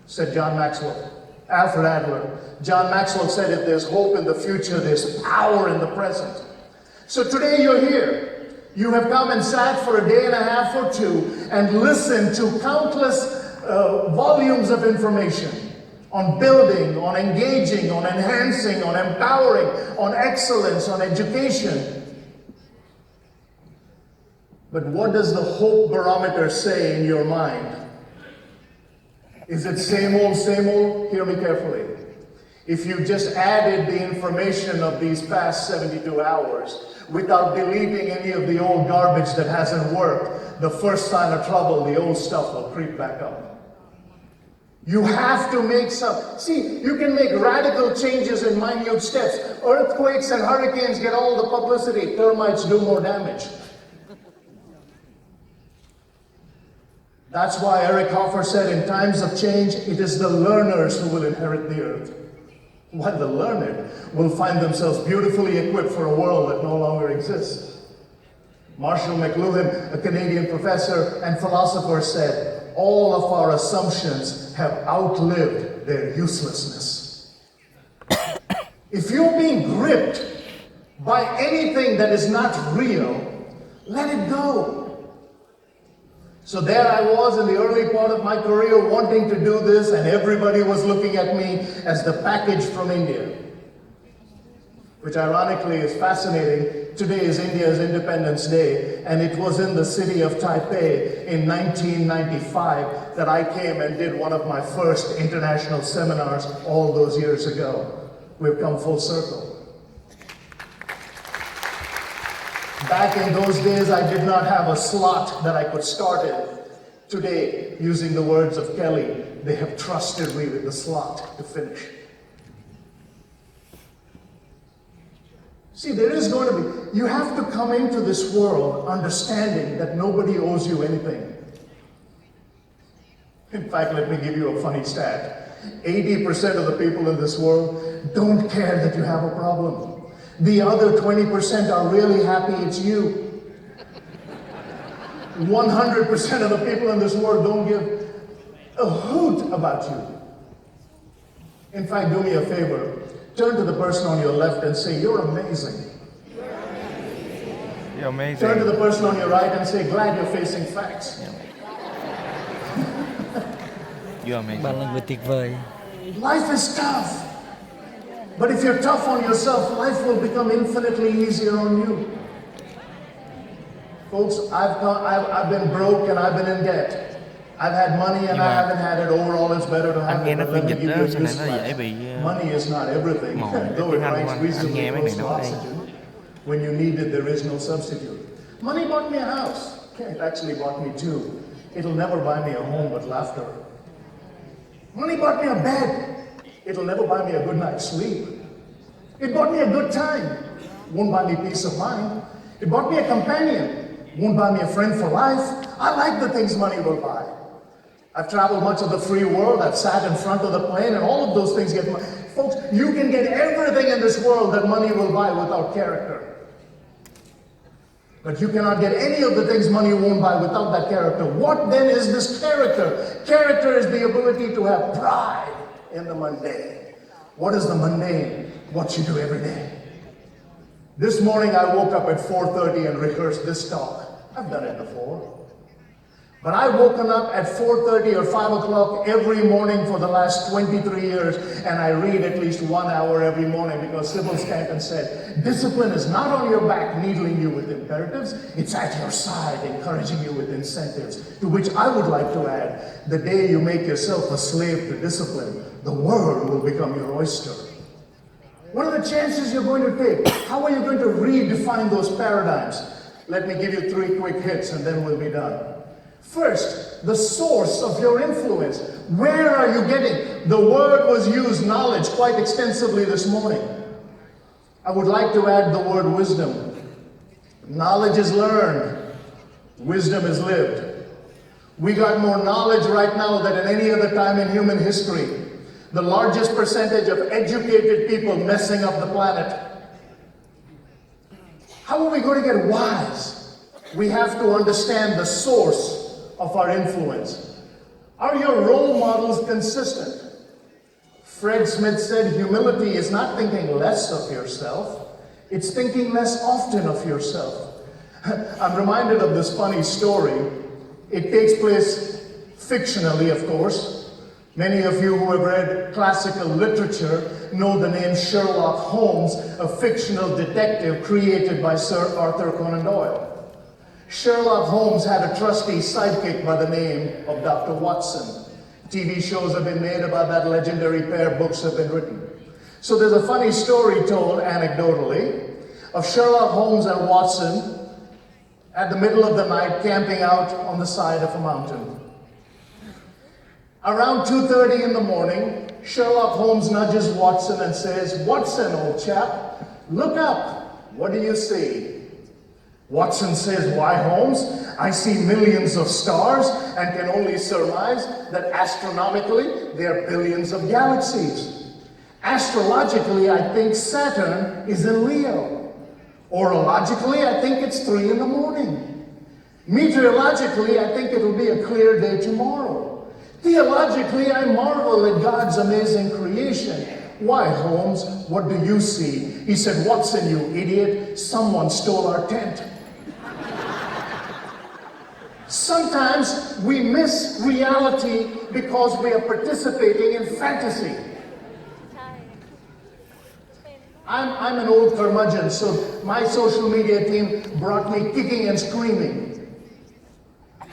said John Maxwell. Alfred Adler. John Maxwell said, if there's hope in the future, there's power in the present. So today you're here. You have come and sat for a day and a half or two and listened to countless volumes of information on building, on engaging, on enhancing, on empowering, on excellence, on education. But what does the hope barometer say in your mind? Is it same old, same old? Hear me carefully. If you just added the information of these past 72 hours without deleting any of the old garbage that hasn't worked, the first sign of trouble, the old stuff will creep back up. You have to make some. See, you can make radical changes in minute steps. Earthquakes and hurricanes get all the publicity. Termites do more damage. That's why Eric Hoffer said, in times of change, it is the learners who will inherit the earth, while the learned will find themselves beautifully equipped for a world that no longer exists. Marshall McLuhan, a Canadian professor and philosopher, said, all of our assumptions have outlived their uselessness. If you're being gripped by anything that is not real, let it go. So there I was in the early part of my career wanting to do this, and everybody was looking at me as the package from India. Which ironically is fascinating. Today is India's Independence Day, and it was in the city of Taipei in 1995 that I came and did one of my first international seminars all those years ago. We've come full circle. Back in those days, I did not have a slot that I could start in. Today, using the words of Kelly, they have trusted me with the slot to finish. See, there is going to be, you have to come into this world understanding that nobody owes you anything. In fact, let me give you a funny stat. 80% of the people in this world don't care that you have a problem. The other 20% are really happy it's you. 100% of the people in this world don't give a hoot about you. In fact, do me a favor. Turn to the person on your left and say, you're amazing. You're amazing. Turn to the person on your right and say, glad you're facing facts. You're amazing. Bạn là người tuyệt vời. Life is tough. But if you're tough on yourself, life will become infinitely easier on you. Folks, I've been broke and I've been in debt. I've had money and I haven't had it. Overall, it's better to have it. But let me give you a newsflash. Money is not everything. Though it ranks reasonably close to oxygen. When you need it, there is no substitute. Money bought me a house. It actually bought me two. It'll never buy me a home but laughter. Money bought me a bed. It'll never buy me a good night's sleep. It bought me a good time. Won't buy me peace of mind. It bought me a companion. Won't buy me a friend for life. I like the things money will buy. I've traveled much of the free world. I've sat in front of the plane, and all of those things get money. Folks, you can get everything in this world that money will buy without character. But you cannot get any of the things money won't buy without that character. What then is this character? Character is the ability to have pride in the mundane. What is the mundane? What you do every day. This morning I woke up at 4:30 and rehearsed this talk. I've done it before. But I've woken up at 4:30 or 5 o'clock every morning for the last 23 years, and I read at least 1 hour every morning because Sybil Stanton said, discipline is not on your back needling you with imperatives, it's at your side encouraging you with incentives. To which I would like to add, the day you make yourself a slave to discipline, the world will become your oyster. What are the chances you're going to take? How are you going to redefine those paradigms? Let me give you 3 quick hits and then we'll be done. First, the source of your influence. Where are you getting? The word was used, knowledge, quite extensively this morning. I would like to add the word wisdom. Knowledge is learned. Wisdom is lived. We got more knowledge right now than at any other time in human history. The largest percentage of educated people messing up the planet. How are we going to get wise? We have to understand the source of our influence. Are your role models consistent? Fred Smith said humility is not thinking less of yourself, it's thinking less often of yourself. I'm reminded of this funny story. It takes place fictionally, of course. Many of you who have read classical literature know the name Sherlock Holmes, a fictional detective created by Sir Arthur Conan Doyle. Sherlock Holmes had a trusty sidekick by the name of Dr. Watson. TV shows have been made about that legendary pair, books have been written. So there's a funny story told anecdotally of Sherlock Holmes and Watson at the middle of the night camping out on the side of a mountain. Around 2:30 in the morning, Sherlock Holmes nudges Watson and says, "Watson, old chap, look up. What do you see?" Watson says, "Why, Holmes, I see millions of stars and can only surmise that astronomically there are billions of galaxies. Astrologically, I think Saturn is in Leo. Orologically, I think it's 3 in the morning. Meteorologically, I think it'll be a clear day tomorrow. Theologically, I marvel at God's amazing creation. Why, Holmes, what do you see?" He said, "Watson, you idiot, someone stole our tent." Sometimes we miss reality because we are participating in fantasy. I'm an old curmudgeon, so my social media team brought me kicking and screaming.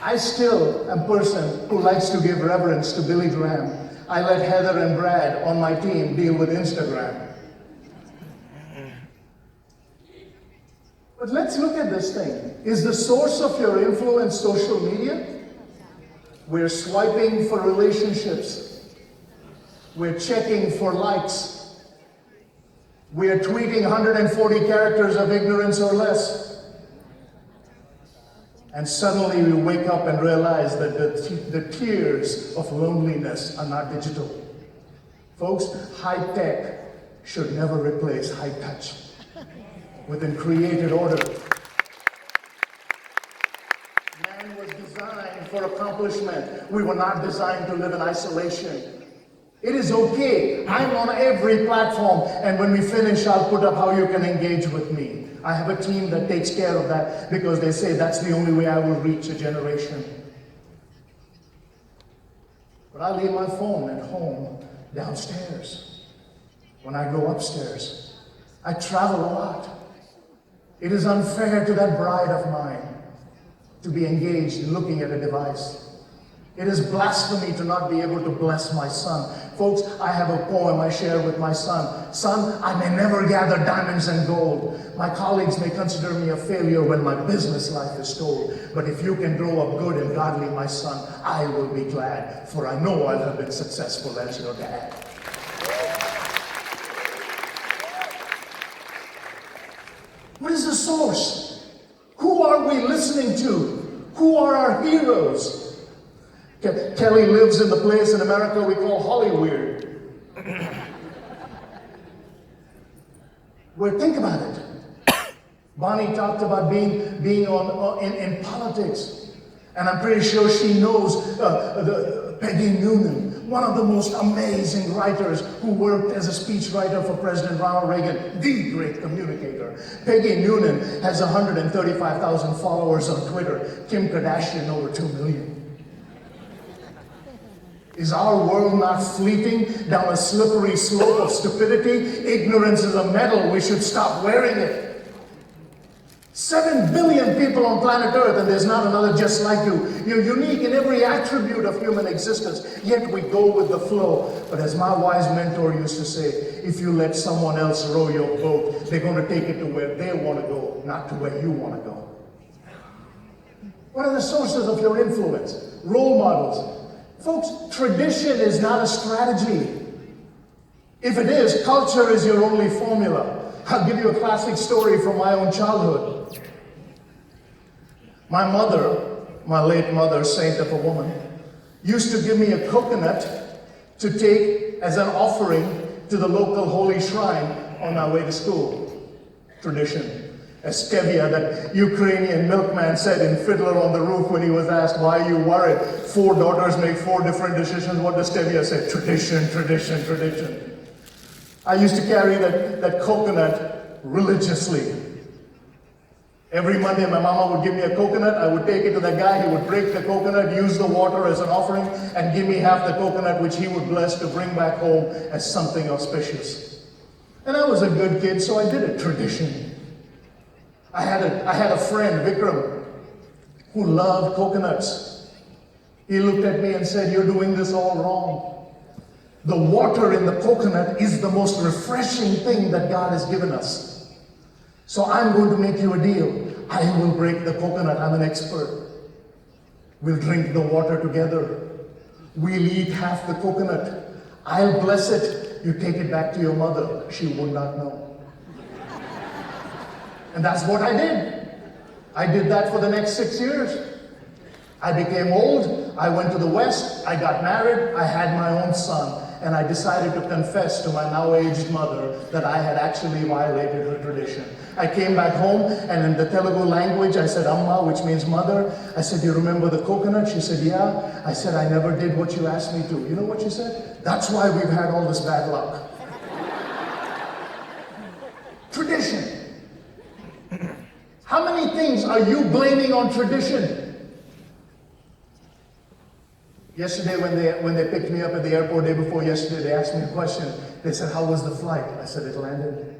I still am a person who likes to give reverence to Billy Graham. I let Heather and Brad on my team deal with Instagram. But let's look at this thing. Is the source of your influence social media? We're swiping for relationships. We're checking for likes. We're tweeting 140 characters of ignorance or less. And suddenly we wake up and realize that the tears of loneliness are not digital. Folks, high tech should never replace high touch. Within created order, man was designed for accomplishment. We were not designed to live in isolation. It is okay. I'm on every platform, and when we finish, I'll put up how you can engage with me. I have a team that takes care of that because they say that's the only way I will reach a generation. But I leave my phone at home downstairs. When I go upstairs, I travel a lot. It is unfair to that bride of mine to be engaged in looking at a device. It is blasphemy to not be able to bless my son. Folks, I have a poem I share with my son. Son, I may never gather diamonds and gold. My colleagues may consider me a failure when my business life is told. But if you can grow up good and godly, my son, I will be glad, for I know I'll have been successful as your dad. What is the source? Who are we listening to? Who are our heroes? Kelly lives in the place in America we call Hollywood. Where, think about it. Bonnie talked about being in politics. And I'm pretty sure she knows Peggy Noonan, one of the most amazing writers who worked as a speechwriter for President Ronald Reagan, the great communicator. Peggy Noonan has 135,000 followers on Twitter. Kim Kardashian over 2 million. Is our world not fleeting down a slippery slope of stupidity? Ignorance is a medal. We should stop wearing it. 7 billion people on planet Earth, and there's not another just like you. You're unique in every attribute of human existence, yet we go with the flow. But as my wise mentor used to say, if you let someone else row your boat, they're going to take it to where they want to go, not to where you want to go. What are the sources of your influence? Role models. Folks, tradition is not a strategy. If it is, culture is your only formula. I'll give you a classic story from my own childhood. My mother, my late mother, saint of a woman, used to give me a coconut to take as an offering to the local holy shrine on our way to school. Tradition. As Stevia, that Ukrainian milkman, said in Fiddler on the Roof when he was asked, why are you worried? 4 daughters make 4 different decisions. What does Stevia say? Tradition, tradition, tradition. I used to carry that coconut religiously. Every Monday, my mama would give me a coconut. I would take it to that guy. He would break the coconut, use the water as an offering, and give me half the coconut, which he would bless to bring back home as something auspicious. And I was a good kid, so I did it. Tradition. I had a friend, Vikram, who loved coconuts. He looked at me and said, you're doing this all wrong. The water in the coconut is the most refreshing thing that God has given us. So I'm going to make you a deal. I will break the coconut. I'm an expert. We'll drink the water together. We'll eat half the coconut. I'll bless it. You take it back to your mother. She would not know. And that's what I did. I did that for the next 6 years. I became old. I went to the West. I got married. I had my own son. And I decided to confess to my now aged mother that I had actually violated her tradition. I came back home, and in the Telugu language, I said, Amma, which means mother. I said, you remember the coconut? She said, yeah. I said, I never did what you asked me to. You know what she said? That's why we've had all this bad luck. Tradition. How many things are you blaming on tradition? Yesterday, when they picked me up at the airport, day before yesterday, they asked me a question. They said, how was the flight? I said, it landed.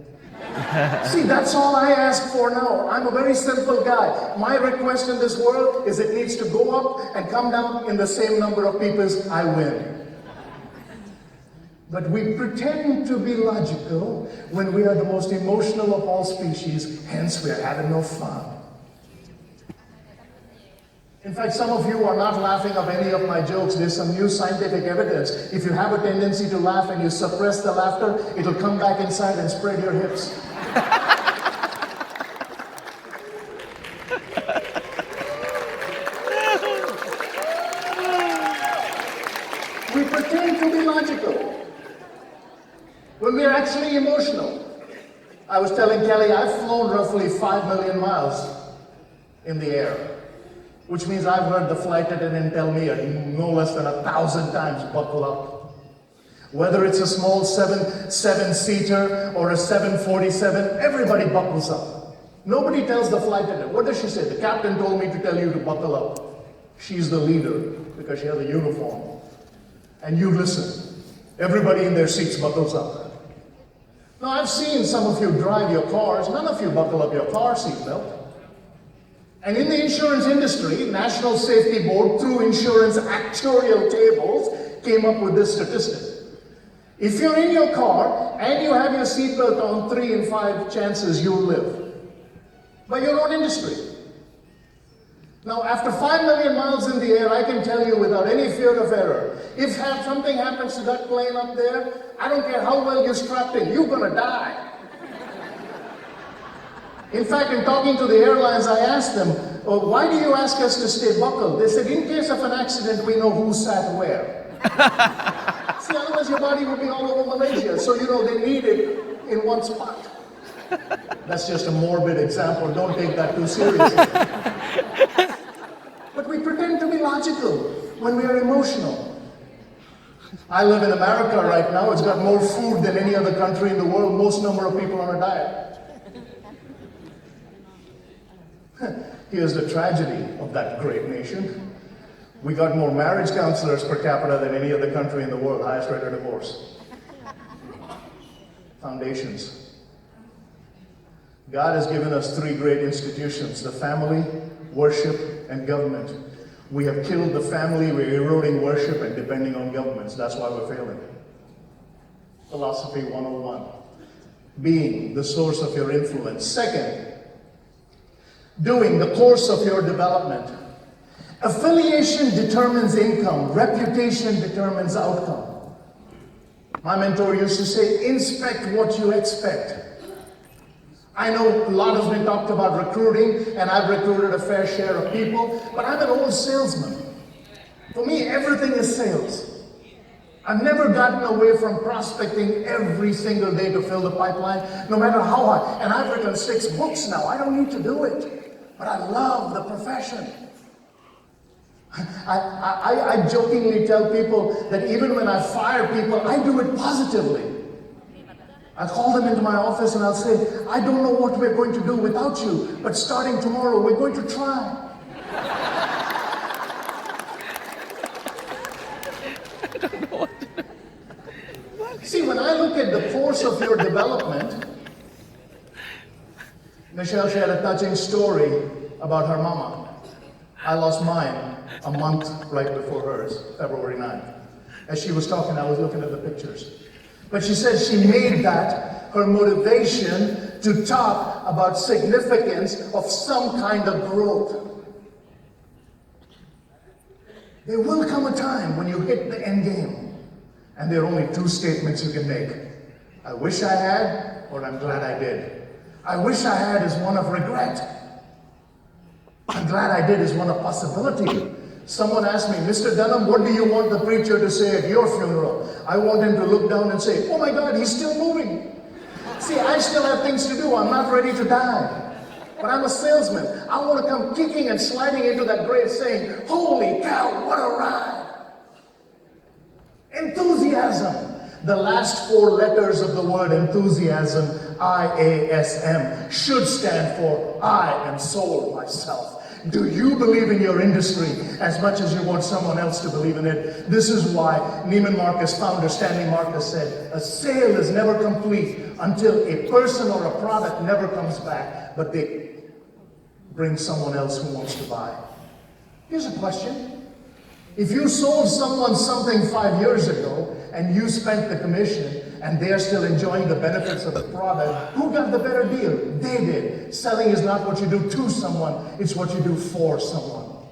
See, that's all I ask for now. I'm a very simple guy. My request in this world is it needs to go up and come down in the same number of people. I win. But we pretend to be logical when we are the most emotional of all species, hence we're having no fun. In fact, some of you are not laughing of any of my jokes. There's some new scientific evidence. If you have a tendency to laugh and you suppress the laughter, it'll come back inside and spread your hips. We pretend to be logical when we're actually emotional. I was telling Kelly, I've flown roughly 5 million miles in the air, which means I've heard the flight attendant tell me no less than 1,000 times, buckle up. Whether it's a small seven-seater or a 747, everybody buckles up. Nobody tells the flight attendant. What does she say? The captain told me to tell you to buckle up. She's the leader because she has a uniform. And you listen. Everybody in their seats buckles up. Now, I've seen some of you drive your cars. None of you buckle up your car seatbelt. And in the insurance industry, National Safety Board, through insurance actuarial tables, came up with this statistic. If you're in your car and you have your seatbelt on, 3 in 5 chances you'll live. By your own industry. Now, after 5 million miles in the air, I can tell you without any fear of error, if something happens to that plane up there, I don't care how well you're strapped in, you're gonna die. In fact, in talking to the airlines, I asked them, oh, why do you ask us to stay buckled? They said, in case of an accident, we know who sat where. See, otherwise your body would be all over Malaysia. So, they need it in one spot. That's just a morbid example. Don't take that too seriously. But we pretend to be logical when we are emotional. I live in America right now. It's got more food than any other country in the world. Most number of people on a diet. Here's the tragedy of that great nation. We got more marriage counselors per capita than any other country in the world, highest rate of divorce. Foundations. God has given us three great institutions: the family, worship, and government. We have killed the family, we're eroding worship and depending on governments. That's why we're failing. Philosophy 101. Being the source of your influence. Second, doing the course of your development. Affiliation determines income, reputation determines outcome. My mentor used to say, inspect what you expect. I know a lot has been talked about recruiting, and I've recruited a fair share of people, but I'm an old salesman. For me, everything is sales. I've never gotten away from prospecting every single day to fill the pipeline, no matter how hard. And I've written 6 books now. I don't need to do it, but I love the profession. I jokingly tell people that even when I fire people, I do it positively. I call them into my office and I'll say, I don't know what we're going to do without you, but starting tomorrow, we're going to try. See, when I look at the course of your development, Michelle shared a touching story about her mama. I lost mine a month right before hers, February 9th. As she was talking, I was looking at the pictures. But she said she made that her motivation to talk about significance of some kind of growth. There will come a time when you hit the end game, and there are only 2 statements you can make. I wish I had, or I'm glad I did. I wish I had is one of regret. I'm glad I did is one of possibility. Someone asked me, Mr. Dunham, what do you want the preacher to say at your funeral? I want him to look down and say, oh my God, he's still moving. See, I still have things to do. I'm not ready to die. But I'm a salesman. I want to come kicking and sliding into that grave saying, holy cow, what a ride. Enthusiasm. The last 4 letters of the word enthusiasm, I-A-S-M, should stand for I am sold myself. Do you believe in your industry as much as you want someone else to believe in it? This is why Neiman Marcus founder Stanley Marcus said, a sale is never complete until a person or a product never comes back, but they bring someone else who wants to buy. Here's a question. If you sold someone something 5 years ago and you spent the commission and they're still enjoying the benefits of the product, who got the better deal? They did. Selling is not what you do to someone, it's what you do for someone.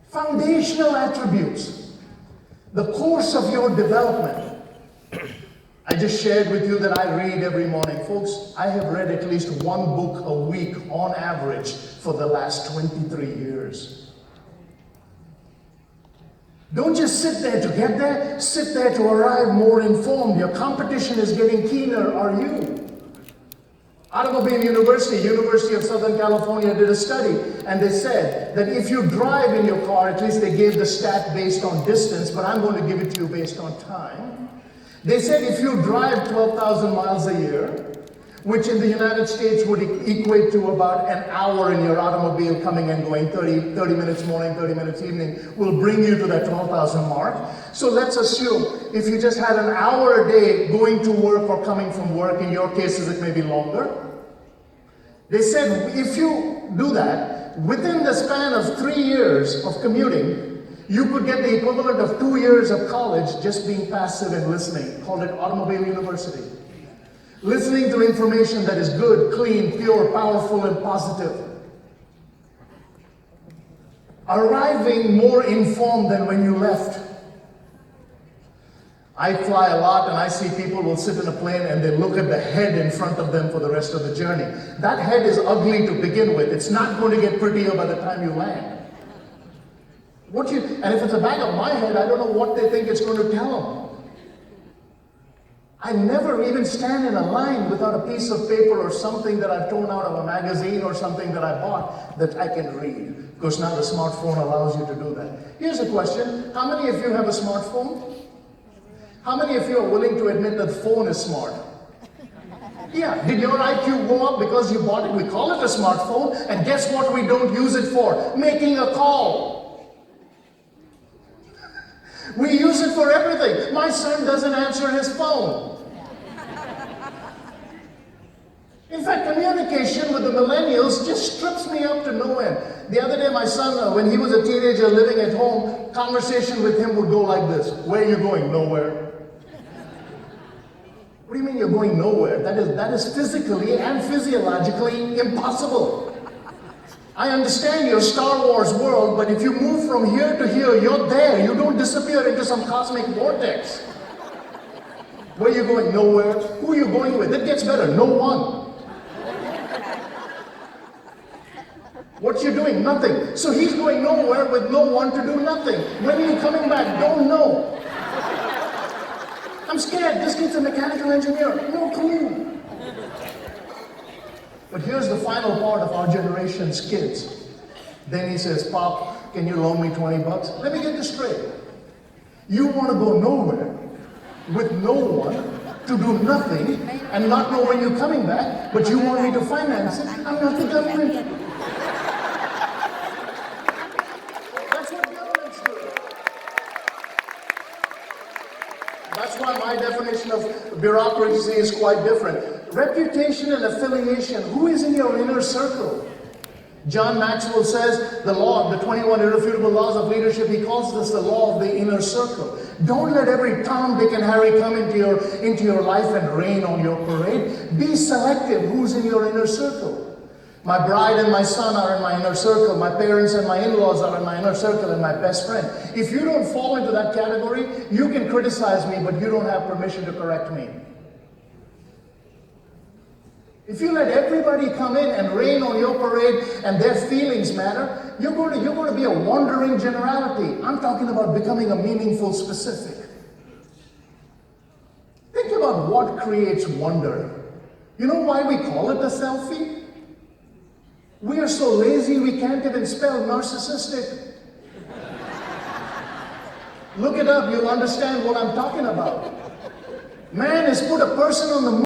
Foundational attributes. The course of your development. I just shared with you that I read every morning. Folks, I have read at least 1 book a week on average for the last 23 years. Don't just sit there to get there, sit there to arrive more informed. Your competition is getting keener, are you? Automobile University of Southern California did a study, and they said that if you drive in your car, at least they gave the stat based on distance, but I'm going to give it to you based on time. They said if you drive 12,000 miles a year, which in the United States would equate to about an hour in your automobile coming and going, 30 minutes morning, 30 minutes evening, will bring you to that 12,000 mark. So let's assume if you just had an hour a day going to work or coming from work, in your cases it may be longer. They said if you do that, within the span of 3 years of commuting, you could get the equivalent of 2 years of college just being passive and listening. Called it Automobile University. Listening to information that is good, clean, pure, powerful, and positive. Arriving more informed than when you left. I fly a lot and I see people will sit in a plane and they look at the head in front of them for the rest of the journey. That head is ugly to begin with. It's not going to get prettier by the time you land. And if it's a bag of my head, I don't know what they think it's going to tell them. I never even stand in a line without a piece of paper or something that I've torn out of a magazine or something that I bought that I can read. Because now the smartphone allows you to do that. Here's a question. How many of you have a smartphone? How many of you are willing to admit that phone is smart? Yeah. Did your IQ go up because you bought it? We call it a smartphone. And guess what we don't use it for? Making a call. We use it for everything. My son doesn't answer his phone. In fact, communication with the millennials just strips me up to no end. The other day, my son, when he was a teenager living at home, conversation with him would go like this. Where are you going? Nowhere. What do you mean you're going nowhere? That is physically and physiologically impossible. I understand your Star Wars world, but if you move from here to here, you're there. You don't disappear into some cosmic vortex. Where are you going? Nowhere. Who are you going with? It gets better. No one. What you doing? Nothing. So he's going nowhere with no one to do nothing. When are you coming back? Don't know. I'm scared. This kid's a mechanical engineer. No clue. But here's the final part of our generation's kids. Then he says, Pop, can you loan me 20 bucks? Let me get this straight. You want to go nowhere with no one to do nothing and not know when you're coming back, but you want me to finance it? I'm not the government. That's what governments do. That's why my definition of bureaucracy is quite different. Reputation and affiliation. Who is in your inner circle? John Maxwell says the law, the 21 irrefutable laws of leadership, he calls this the law of the inner circle. Don't let every Tom, Dick, and Harry come into your life and rain on your parade. Be selective who's in your inner circle. My bride and my son are in my inner circle. My parents and my in-laws are in my inner circle, and my best friend. If you don't fall into that category, you can criticize me, but you don't have permission to correct me. If you let everybody come in and rain on your parade and their feelings matter, you're going to be a wandering generality. I'm talking about becoming a meaningful specific. Think about what creates wonder. You know why we call it a selfie? We are so lazy we can't even spell narcissistic. Look it up, you'll understand what I'm talking about. Man has put a person on the moon.